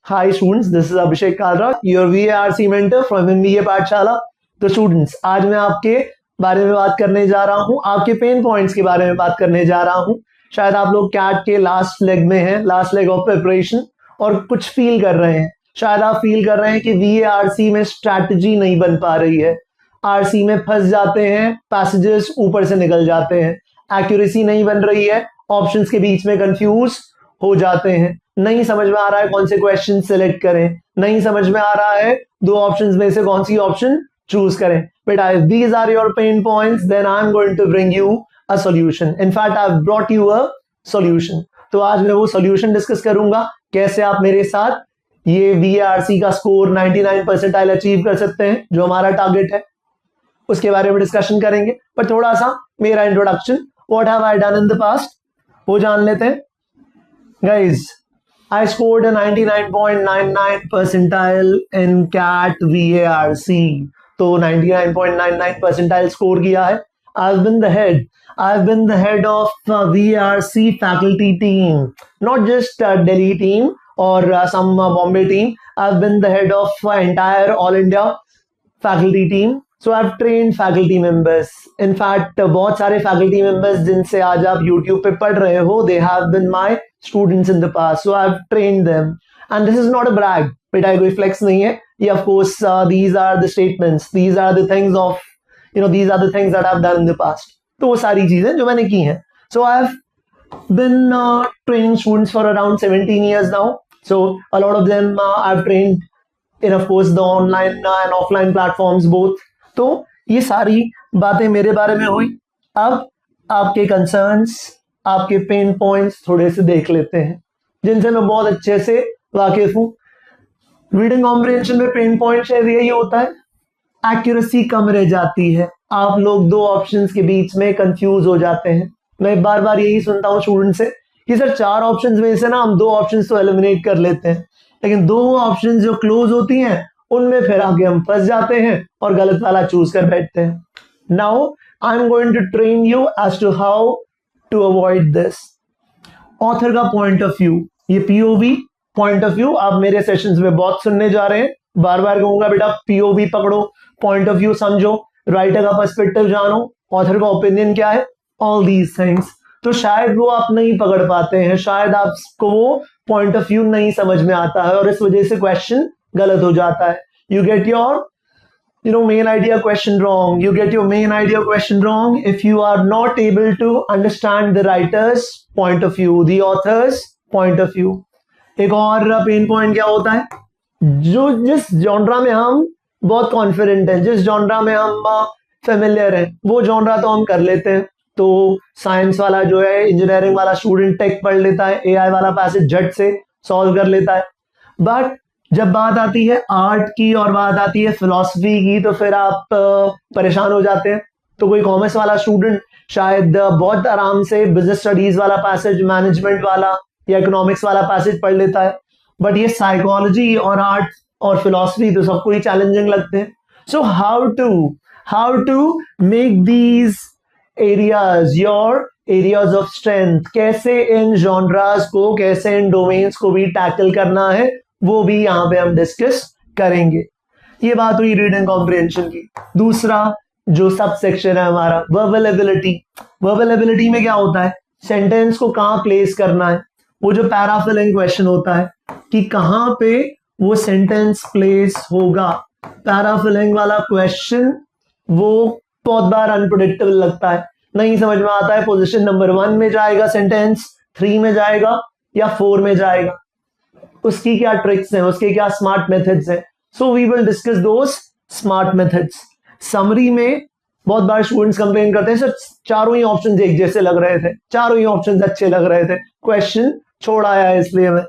Hi students, this is Abhishek Kalra, your VARC mentor from MBA पाठशाला। तो students, आज मैं आपके बारे में बात करने जा रहा हूँ, आपके पेन पॉइंट्स के बारे में बात करने जा रहा हूँ। शायद आप लोग कैट के लास्ट लेग में हैं, लास्ट लेग ऑफ प्रिपरेशन, और कुछ फील कर रहे हैं। शायद आप फील कर रहे हैं कि VARC में स्ट्रैटेजी नहीं बन पा रही है, आरसी में फंस जाते हैं, पैसेजेस ऊपर से निकल जाते हैं, एक्यूरेसी नहीं बन रही है, ऑप्शंस के बीच में कंफ्यूज हो जाते हैं, नहीं समझ में आ रहा है कौन से क्वेश्चन सिलेक्ट करें, नहीं समझ में आ रहा है दो ऑप्शंस में से कौन सी ऑप्शन चूज करें। बेटा, if these are your pain points, then I'm going to bring you a solution. In fact, I've brought you a solution. तो आज मैं वो solution डिस्कस करूंगा, कैसे आप मेरे साथ ये VARC का स्कोर 99 परसेंटाइल अचीव कर सकते हैं, जो हमारा टारगेट है, उसके बारे में डिस्कशन करेंगे। पर थोड़ा सा मेरा introduction, what have I done in the past, वो जान लेते हैं। Guys, I scored a 99.99 percentile in CAT VARC. तो 99.99 percentile स्कोर किया है। I've been the head of VARC faculty team, not just Delhi team or some Bombay team. I've been the head of entire All India faculty team. So I've trained faculty members. In fact, बहुत सारे faculty members जिनसे आज आप YouTube पे पढ़ रहे हो, they have been my students in the past. So I've trained them. And this is not a brag. बेटा कोई flex नहीं है. ये of course these are the statements. These are the things of, these are the things that I've done in the past. तो वो सारी चीजें जो मैंने की हैं. So I've been training students for around 17 years now. So a lot of them I've trained in, of course, the online and offline platforms both. तो ये सारी बातें मेरे बारे में हुई। अब आपके कंसर्न्स, आपके पेन पॉइंट्स थोड़े से देख लेते हैं, जिनसे मैं बहुत अच्छे से वाकिफ हूँ। रीडिंग कॉम्प्रिहेंशन में पेन पॉइंट शायद यही होता है, एक्यूरेसी कम रह जाती है, आप लोग दो ऑप्शंस के बीच में कंफ्यूज हो जाते हैं। मैं बार बार यही सुनता हूँ स्टूडेंट से कि सर चार ऑप्शंस में से ना हम दो ऑप्शंस तो एलिमिनेट कर लेते हैं, लेकिन दो ऑप्शंस जो क्लोज होती हैं उनमें फिर आगे हम फंस जाते हैं और गलत वाला चूज कर बैठते हैं। Now I am going to train you as to how to avoid this. Author का पॉइंट ऑफ व्यू, ये पीओवी पॉइंट ऑफ व्यू आप मेरे सेशंस में बहुत सुनने जा रहे हैं। बार बार कहूंगा बेटा, पीओवी पकड़ो, पॉइंट ऑफ व्यू समझो, राइटर का पर्सपेक्टिव जानो, ऑथर का ओपिनियन क्या है, ऑल दीज थिंग्स। तो शायद वो आप नहीं पकड़ पाते हैं, शायद आपको वो पॉइंट ऑफ व्यू नहीं समझ में आता है और इस वजह से क्वेश्चन गलत हो जाता है। You get your main idea question wrong. You get your main idea question wrong if you are not able to understand the writer's point of view, the author's point of view. एक और pain point क्या होता है, जो जिस genre में हम बहुत कॉन्फिडेंट हैं, जिस जॉनरा में हम फेमिलियर हैं, वो जॉनरा तो हम कर लेते हैं। तो साइंस वाला जो है, इंजीनियरिंग वाला स्टूडेंट टेक पढ़ लेता है, एआई वाला पैसेज झट से सॉल्व कर लेता है। बट जब बात आती है आर्ट की और बात आती है फिलॉसफी की, तो फिर आप परेशान हो जाते हैं। तो कोई कॉमर्स वाला स्टूडेंट शायद बहुत आराम से बिजनेस स्टडीज वाला पैसेज, मैनेजमेंट वाला या इकोनॉमिक्स वाला पैसेज पढ़ लेता है, बट ये साइकोलॉजी और आर्ट और फिलॉसफी तो सबको ही चैलेंजिंग लगते हैं। So how to make these areas your areas of strength, कैसे इन जॉनरास को, कैसे इन डोमेन्स को भी टैकल करना है, वो भी यहां पे हम डिस्कस करेंगे। ये बात हुई रीडिंग कॉम्प्रिहेंशन की। दूसरा जो सब सेक्शन है हमारा, वर्बल एबिलिटी। वर्बल एबिलिटी में क्या होता है, सेंटेंस को कहां प्लेस करना है, वो जो पैराफिलिंग क्वेश्चन होता है कि कहां पे वो सेंटेंस प्लेस होगा। पैराफिलिंग वाला क्वेश्चन वो बहुत बार अनप्रेडिक्टेबल लगता है, नहीं समझ में आता है पोजीशन नंबर 1 में जाएगा सेंटेंस, 3 में जाएगा या 4 में जाएगा, उसकी क्या ट्रिक्स हैं, उसके क्या स्मार्ट मेथड्स हैं। So we will discuss those smart methods. Summary में बहुत बार स्टूडेंट्स कंप्लेन करते हैं सर चारों ही ऑप्शंस एक जैसे लग रहे थे, चारों ही ऑप्शंस अच्छे लग रहे थे, क्वेश्चन छोड़ आया है इसलिए मैं।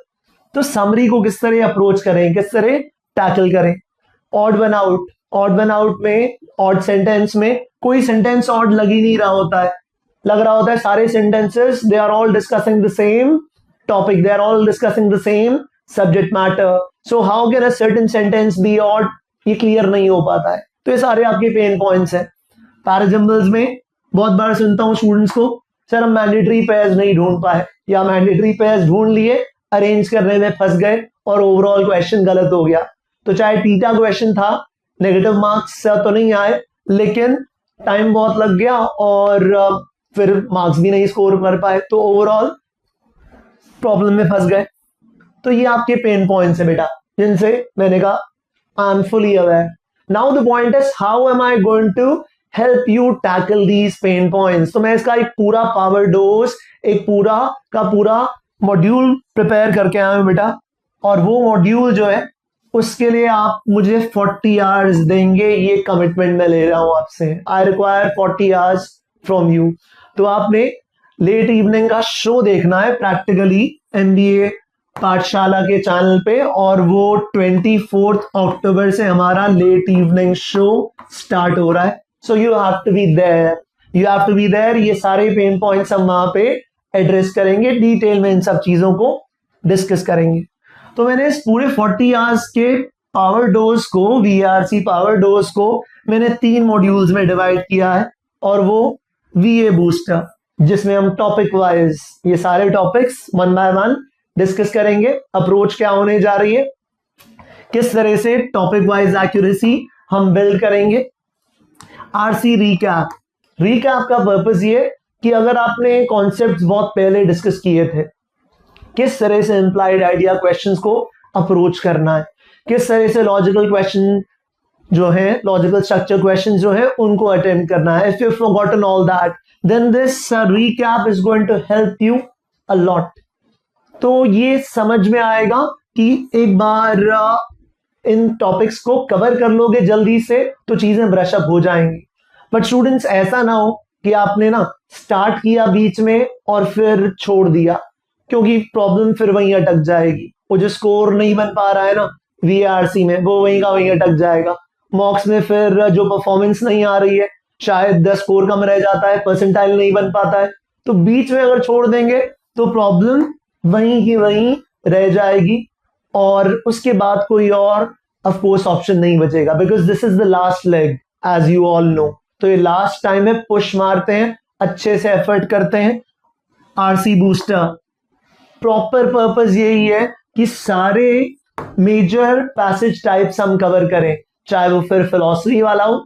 तो समरी को किस तरह अप्रोच करें, किस तरह टैकल करें। ऑड वन आउट में, ऑड सेंटेंस में कोई सेंटेंस ऑड लग ही नहीं रहा होता है, लग रहा होता है सारे sentences they are all discussing the same topic, they are all discussing the same subject matter. So how can a certain sentence be odd? ये क्लियर नहीं हो पाता है। तो ये सारे आपके पेन पॉइंट्स हैं। पैराजम्बल्स में बहुत बार सुनता हूँ स्टूडेंट्स को, सर हम मैंडेटरी पेयर्स नहीं ढूंढ पाए, या मैंडेटरी पेयर्स ढूंढ लिए अरेंज करने में फंस गए और ओवरऑल क्वेश्चन गलत हो गया। तो चाहे टीटा क्वेश्चन था, नेगेटिव मार्क्स तो नहीं आए, लेकिन टाइम बहुत लग गया और फिर मार्क्स भी नहीं स्कोर कर पाए, तो ओवरऑल प्रॉब्लम में फंस गए। तो ये आपके पेन पॉइंट्स है बेटा, जिनसे मैंने कहा I am fully aware. Now the point is how am I going to help you tackle these pain points. तो मैं इसका एक पूरा पावर डोज, एक पूरा का पूरा मॉड्यूल प्रिपेयर करके आया हूं बेटा, और वो मॉड्यूल जो है उसके लिए आप मुझे 40 आवर्स देंगे, ये कमिटमेंट मैं ले रहा हूं आपसे। I require 40 hours from you. तो आपने लेट इवनिंग का शो देखना है प्रैक्टिकली एमबीए पाठशाला के चैनल पे, और वो 24 अक्टूबर से हमारा लेट इवनिंग शो स्टार्ट हो रहा है। So you have to be there, you have to be there. ये सारे पेन पॉइंट्स हम वहां पे एड्रेस करेंगे, डिटेल में इन सब चीजों को डिस्कस करेंगे। तो मैंने इस पूरे 40 आवर्स के पावर डोज को, वीआरसी पावर डोज को मैंने 3 मॉड्यूल्स में डिवाइड किया है, और वो वीए बूस्टर, जिसमें हम टॉपिक वाइज ये सारे टॉपिक्स 1 बाय 1 डिस्कस करेंगे। अप्रोच क्या होने जा रही है, किस तरह से टॉपिक वाइज एक्यूरेसी हम बिल्ड करेंगे। आरसी रिकैप, रिकैप का पर्पस ये कि अगर आपने कॉन्सेप्ट्स बहुत पहले डिस्कस किए थे, किस तरह से इंप्लाइड आइडिया क्वेश्चंस को अप्रोच करना है, किस तरह से लॉजिकल क्वेश्चन जो है, लॉजिकल स्ट्रक्चर क्वेश्चन जो है, उनको अटेम्प्ट करना है। If you forgotten all that, then this recap is going to help you a lot. तो ये समझ में आएगा कि एक बार इन टॉपिक्स को कवर कर लोगे जल्दी से तो चीजें ब्रश अप हो जाएंगी। बट स्टूडेंट्स ऐसा ना हो कि आपने ना स्टार्ट किया बीच में और फिर छोड़ दिया, क्योंकि प्रॉब्लम फिर वहीं अटक जाएगी। वो जो स्कोर नहीं बन पा रहा है ना वीआरसी में, वो वहीं का वहीं अटक जाएगा। मॉक्स में फिर जो परफॉर्मेंस नहीं आ रही है, शायद 10 स्कोर कम रह जाता है, परसेंटाइल नहीं बन पाता है, तो बीच में अगर छोड़ देंगे तो प्रॉब्लम वहीं की वहीं रह जाएगी, और उसके बाद कोई और ऑफ कोर्स ऑप्शन नहीं बचेगा, because this is the last leg as you all know. तो ये लास्ट टाइम है, पुश मारते हैं, अच्छे से एफर्ट करते हैं। आरसी बूस्टर प्रॉपर पर्पस यही है कि सारे मेजर पैसेज टाइप्स हम कवर करें, चाहे वो फिर फिलॉसफी वाला हो,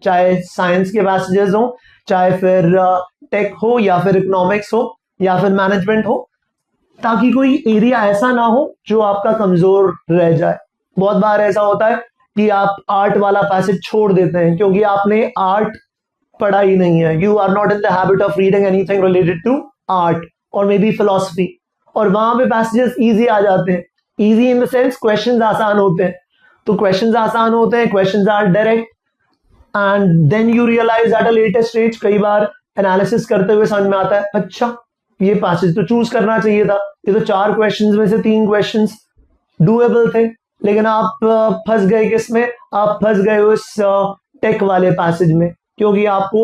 चाहे साइंस के पैसेजेस हो, चाहे फिर टेक हो, या फिर इकोनॉमिक्स हो, या फिर मैनेजमेंट हो, ताकि कोई एरिया ऐसा ना हो जो आपका कमजोर रह जाए। बहुत बार ऐसा होता है कि आप आर्ट वाला पैसेज छोड़ देते हैं क्योंकि आपने आर्ट पढ़ा ही नहीं है, you are not in the habit of reading anything related to art और मे बी फिलॉसफी, और वहां पे पैसेजेस इजी आ जाते हैं। Easy in the sense questions आसान होते हैं, तो क्वेश्चंस आसान होते हैं, questions are direct, and then you realise at a latest stage, कई बार एनालिसिस करते हुए समझ में आता है अच्छा ये पैसेज तो चूज करना चाहिए था, ये तो 4 क्वेश्चंस में से 3 क्वेश्चंस डूएबल थे, लेकिन आप फंस गए किसमें, आप फंस गए उस टेक वाले पैसेज में, क्योंकि आपको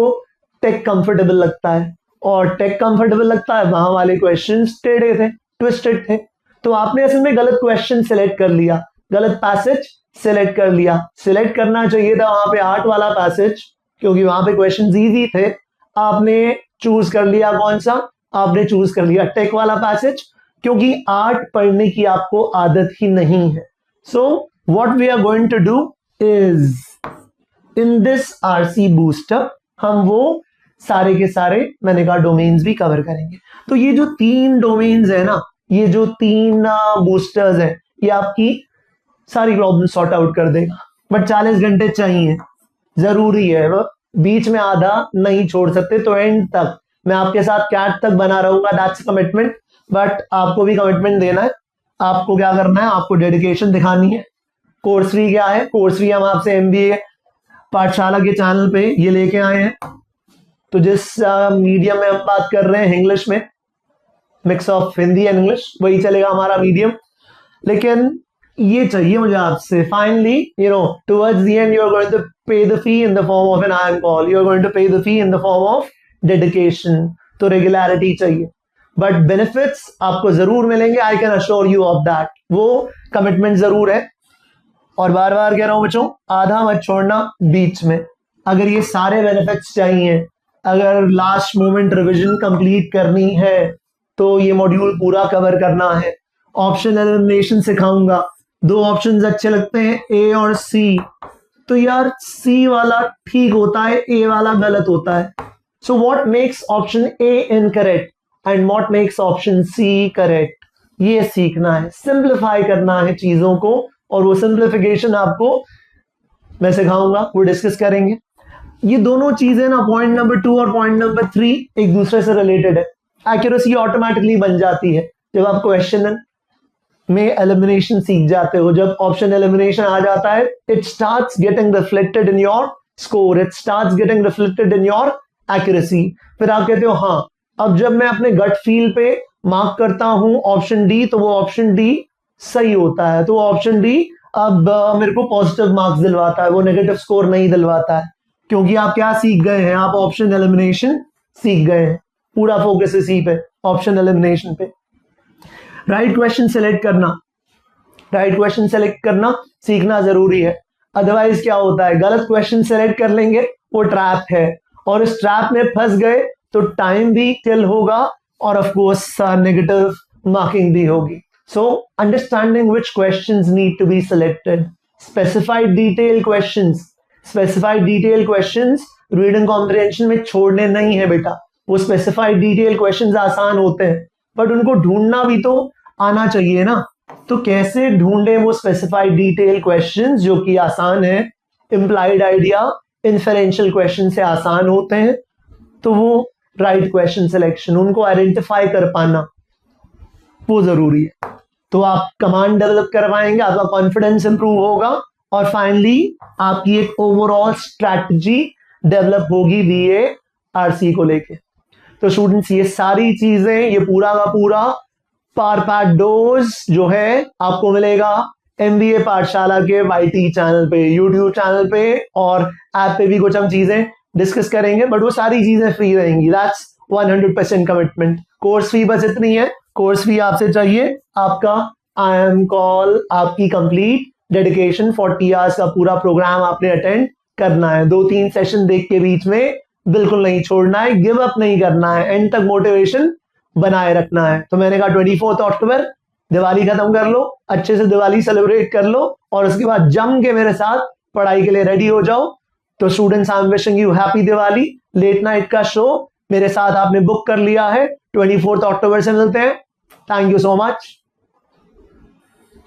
टेक कंफर्टेबल लगता है, और टेक कंफर्टेबल लगता है, वहां वाले क्वेश्चंस टेढ़े थे, ट्विस्टेड थे, तो आपने असल में गलत क्वेश्चन सिलेक्ट कर लिया, गलत पैसेज सिलेक्ट कर लिया। सिलेक्ट करना चाहिए था वहां पे आर्ट वाला पैसेज, क्योंकि वहां पे क्वेश्चंस इजी थे, आपने चूज कर लिया कौन सा, आपने चूज कर लिया टेक वाला पैसेज, क्योंकि आर्ट पढ़ने की आपको आदत ही नहीं है। So what we are going to do is in this RC booster हम वो सारे के सारे मैंने कहा डोमेन्स भी कवर करेंगे। तो ये जो 3 डोमेन्स है ना, ये जो 3 बूस्टर्स है, ये आपकी सारी प्रॉब्लम सॉर्ट आउट कर देगा। बट 40 घंटे चाहिए, जरूरी है, वो बीच में आधा नहीं छोड़ सकते, तो एंड तक मैं आपके साथ कैट तक बना रहूंगा, दैट्स कमिटमेंट। बट आपको भी कमिटमेंट देना है, आपको क्या करना है, आपको डेडिकेशन दिखानी है। कोर्स फी क्या है, कोर्स फी हम आपसे एमबीए पाठशाला के चैनल पे ये लेके आए हैं। तो जिस मीडियम में हम बात कर रहे हैं, इंग्लिश में, mix of Hindi and English, वही चलेगा हमारा मीडियम। लेकिन ये चाहिए मुझे आपसे, finally you know towards the end you are going to pay the fee in the form of an iron call, you are going to pay the fee in the form of dedication. तो regularity चाहिए, but benefits आपको जरूर मिलेंगे, I can assure you of that, वो commitment जरूर है। और बार बार कह रहा हूं बच्चों, आधा मत छोड़ना बीच में। अगर ये सारे बेनिफिट्स चाहिए, अगर लास्ट मोमेंट रिवीजन कंप्लीट करनी है, तो ये मॉड्यूल पूरा कवर करना है, ऑप्शन एलिमिनेशन सिखाऊंगा। दो ऑप्शंस अच्छे लगते हैं, ए और सी। तो यार सी वाला ठीक होता है, ए वाला गलत होता है। So what makes option A incorrect and what makes option C correct, ये सीखना है, सिंप्लीफाई करना है चीजों को, और वो सिंप्लीफिकेशन आपको मैं सिखाऊंगा, वो डिस्कस करेंगे। ये दोनों चीजें ना, पॉइंट नंबर 2 और पॉइंट नंबर 3 एक दूसरे से रिलेटेड है। एक्यूरेसी ऑटोमेटिकली बन जाती है जब आप क्वेश्चन में एलिमिनेशन सीख जाते हो। जब ऑप्शन एलिमिनेशन आ जाता है, it starts getting reflected in your score, it starts getting reflected in your accuracy. फिर आप कहते हो हाँ, अब जब मैं अपने गट फील पे मार्क करता हूं ऑप्शन डी, तो वो ऑप्शन डी सही होता है, तो ऑप्शन डी अब मेरे को पॉजिटिव मार्क्स दिलवाता है, वो नेगेटिव स्कोर नहीं दिलवाता है। क्योंकि आप क्या सीख गए हैं, आप ऑप्शन एलिमिनेशन सीख गए हैं। पूरा फोकस इसी पे, ऑप्शन एलिमिनेशन पे। राइट क्वेश्चन सेलेक्ट करना, राइट क्वेश्चन सेलेक्ट करना सीखना जरूरी है। अदरवाइज क्या होता है, गलत क्वेश्चन सेलेक्ट कर लेंगे, वो ट्रैप है, और इस ट्रैप में फंस गए तो टाइम भी किल होगा और ऑफ कोर्स नेगेटिव मार्किंग भी होगी। So understanding which questions need to be selected, specified detail questions, specified detail questions reading comprehension में छोड़ने नहीं है बेटा। वो स्पेसिफाइड डिटेल क्वेश्चंस आसान होते हैं, बट उनको ढूंढना भी तो आना चाहिए ना। तो कैसे ढूंढे वो स्पेसिफाइड डिटेल क्वेश्चंस जो कि आसान है, इंप्लाइड आइडिया इन्फेरेंशियल क्वेश्चन से आसान होते हैं। तो वो राइट क्वेश्चन सिलेक्शन, उनको आइडेंटिफाई कर पाना वो जरूरी है। तो आप कमांड डेवलप करवाएंगे, आपका कॉन्फिडेंस इंप्रूव होगा, और फाइनली आपकी एक ओवरऑल स्ट्रैटेजी डेवलप होगी VARC को लेके। तो स्टूडेंट्स ये सारी चीजें, ये पूरा का पूरा पावर पैक डोज जो है आपको मिलेगा MBA पाठशाला के YT चैनल पे, YouTube चैनल पे, और ऐप पे भी कुछ हम चीजें डिस्कस करेंगे, बट वो सारी चीजें फ्री रहेंगी। That's 100% commitment. कोर्स फी बस इतनी है, कोर्स फी आपसे चाहिए आपका IIM कॉल, आपकी कंप्लीट डेडिकेशन, 40 आवर्स का पूरा प्रोग्राम आपने अटेंड करना है। 2-3 सेशन देख के बीच में बिल्कुल नहीं छोड़ना है, गिव अप नहीं करना है, एंड तक मोटिवेशन बनाए रखना है। तो मैंने कहा 24 अक्टूबर दिवाली खत्म कर लो, अच्छे से दिवाली सेलिब्रेट कर लो, और उसके बाद जम के मेरे साथ पढ़ाई के लिए रेडी हो जाओ। तो students, I am wishing you happy Diwali. Late night का शो मेरे साथ आपने बुक कर लिया है, 24 अक्टूबर से मिलते हैं। Thank you so much.